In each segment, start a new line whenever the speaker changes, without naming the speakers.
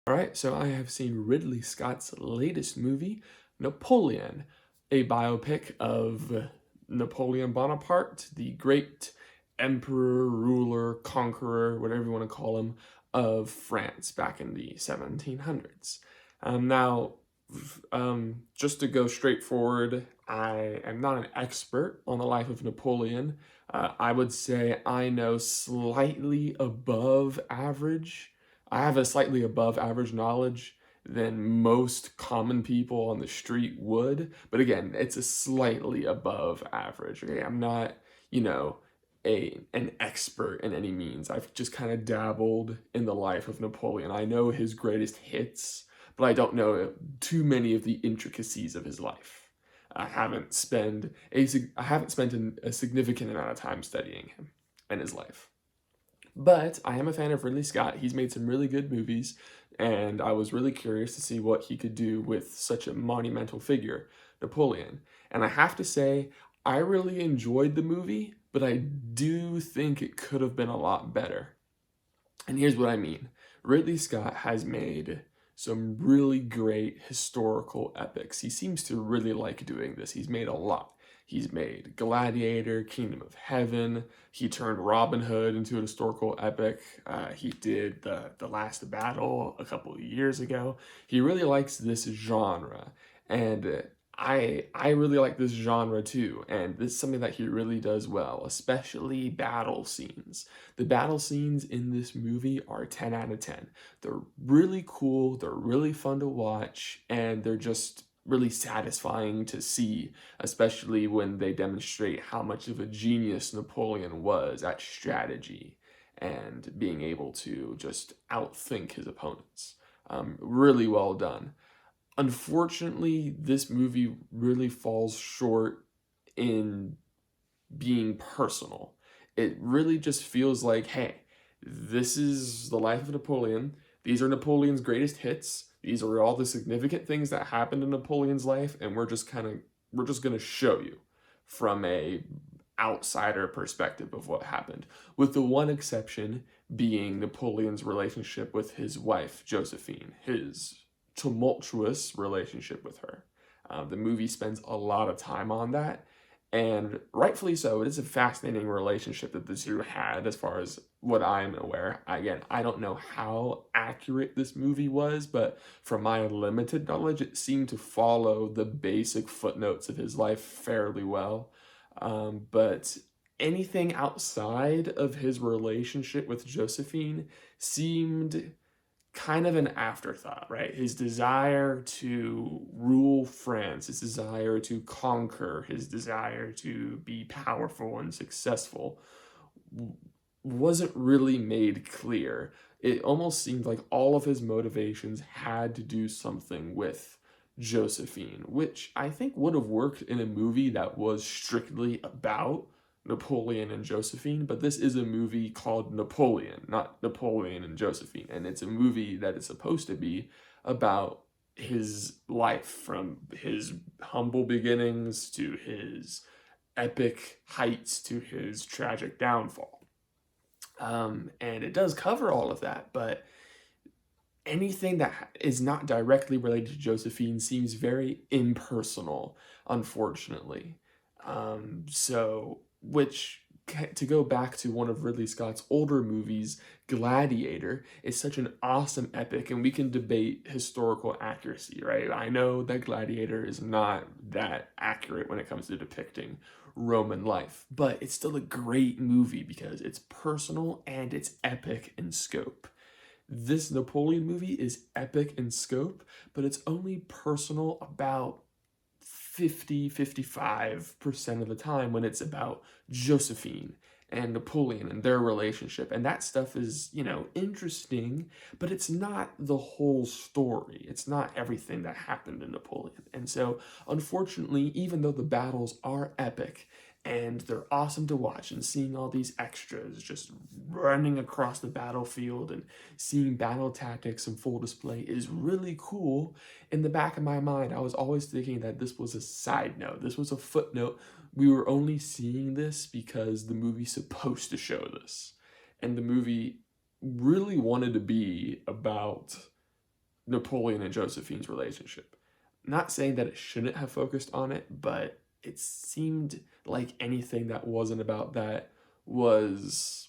All right, so I have seen Ridley Scott's latest movie, Napoleon, a biopic of Napoleon Bonaparte, the great emperor, ruler, conqueror, whatever you want to call him, of France back in the 1700s. Now, just to go straight forward, I am not an expert on the life of Napoleon. I would say I know slightly above average. I have a slightly above average knowledge than most common people on the street would. But again, it's a slightly above average. Okay, I'm not, you know, an expert in any means. I've just kind of dabbled in the life of Napoleon. I know his greatest hits, but I don't know too many of the intricacies of his life. I haven't spent a significant amount of time studying him and his life. But I am a fan of Ridley Scott. He's made some really good movies, and I was really curious to see what he could do with such a monumental figure, Napoleon. And I have to say, I really enjoyed the movie, but I do think it could have been a lot better. And here's what I mean. Ridley Scott has made some really great historical epics. He seems to really like doing this. He's made a lot. He's made Gladiator, Kingdom of Heaven. He turned Robin Hood into a historical epic. He did the Last Battle a couple of years ago. He really likes this genre, and I really like this genre too. And this is something that he really does well, especially battle scenes. The battle scenes in this movie are 10 out of 10. They're really cool, they're really fun to watch, and they're just really satisfying to see, especially when they demonstrate how much of a genius Napoleon was at strategy and being able to just outthink his opponents. Really well done. Unfortunately, this movie really falls short in being personal. It really just feels like, hey, this is the life of Napoleon. These are Napoleon's greatest hits. These are all the significant things that happened in Napoleon's life, and we're just gonna show you from a outsider perspective of what happened, with the one exception being Napoleon's relationship with his wife, Josephine, his tumultuous relationship with her. The movie spends a lot of time on that, and rightfully so. It is a fascinating relationship that the two had, as far as what I'm aware. Again, I don't know how accurate this movie was, but from my limited knowledge, it seemed to follow the basic footnotes of his life fairly well. But anything outside of his relationship with Josephine seemed kind of an afterthought, right? His desire to rule France, his desire to conquer, his desire to be powerful and successful wasn't really made clear. It almost seemed like all of his motivations had to do something with Josephine, which I think would have worked in a movie that was strictly about Napoleon and Josephine, but this is a movie called Napoleon, not Napoleon and Josephine. And it's a movie that is supposed to be about his life from his humble beginnings to his epic heights to his tragic downfall. And it does cover all of that, but anything that is not directly related to Josephine seems very impersonal, unfortunately. Which, to go back to one of Ridley Scott's older movies, Gladiator, is such an awesome epic, and we can debate historical accuracy, right? I know that Gladiator is not that accurate when it comes to depicting Roman life, but it's still a great movie because it's personal and it's epic in scope. This Napoleon movie is epic in scope, but it's only personal about 55% of the time when it's about Josephine and Napoleon and their relationship. And that stuff is, interesting, but it's not the whole story. It's not everything that happened in Napoleon. And so, unfortunately, even though the battles are epic and they're awesome to watch, and seeing all these extras just running across the battlefield and seeing battle tactics in full display is really cool, in the back of my mind, I was always thinking that this was a side note. This was a footnote. We were only seeing this because the movie's supposed to show this. And the movie really wanted to be about Napoleon and Josephine's relationship. Not saying that it shouldn't have focused on it, but it seemed like anything that wasn't about that was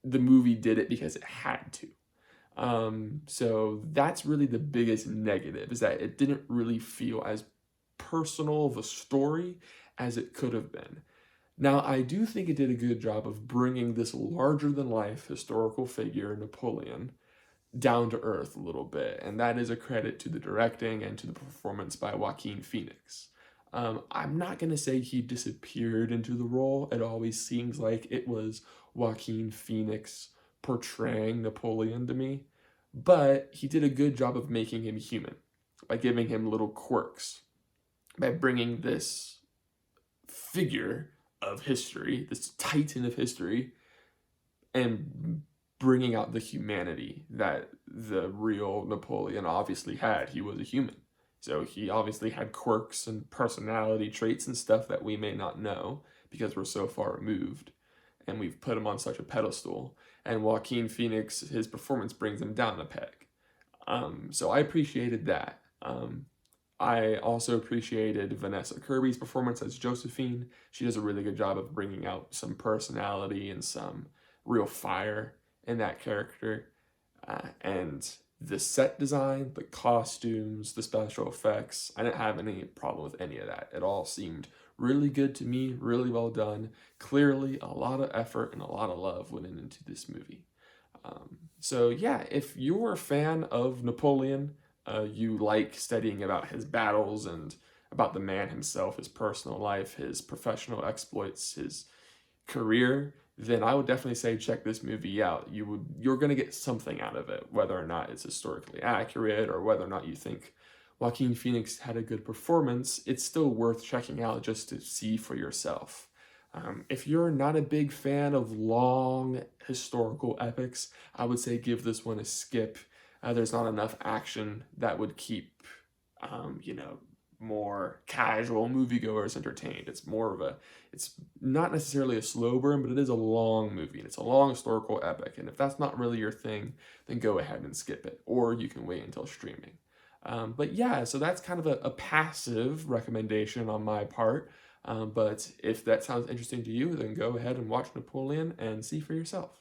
the movie did it because it had to. So that's really the biggest negative, is that it didn't really feel as personal of a story as it could have been. Now, I do think it did a good job of bringing this larger than life historical figure, Napoleon, down to earth a little bit, and that is a credit to the directing and to the performance by Joaquin Phoenix. I'm not going to say he disappeared into the role. It always seems like it was Joaquin Phoenix portraying Napoleon to me, but he did a good job of making him human by giving him little quirks, by bringing this figure of history, this titan of history, and bringing out the humanity that the real Napoleon obviously had. He was a human. So he obviously had quirks and personality traits and stuff that we may not know because we're so far removed and we've put him on such a pedestal. And Joaquin Phoenix, his performance brings him down a peg. So I appreciated that. I also appreciated Vanessa Kirby's performance as Josephine. She does a really good job of bringing out some personality and some real fire in that character. And the set design, the costumes, the special effects, I didn't have any problem with any of that. It all seemed really good to me, really well done. Clearly, a lot of effort and a lot of love went into this movie. So yeah, if you're a fan of Napoleon, you like studying about his battles and about the man himself, his personal life, his professional exploits, his career, then I would definitely say check this movie out. You're gonna get something out of it, whether or not it's historically accurate or whether or not you think Joaquin Phoenix had a good performance. It's still worth checking out just to see for yourself. If you're not a big fan of long historical epics, I would say give this one a skip. There's not enough action that would keep, more casual moviegoers entertained. It's not necessarily a slow burn, but it is a long movie, and it's a long historical epic. And if that's not really your thing, then go ahead and skip it, or you can wait until streaming. But yeah, so that's kind of a passive recommendation on my part. But if that sounds interesting to you, then go ahead and watch Napoleon and see for yourself.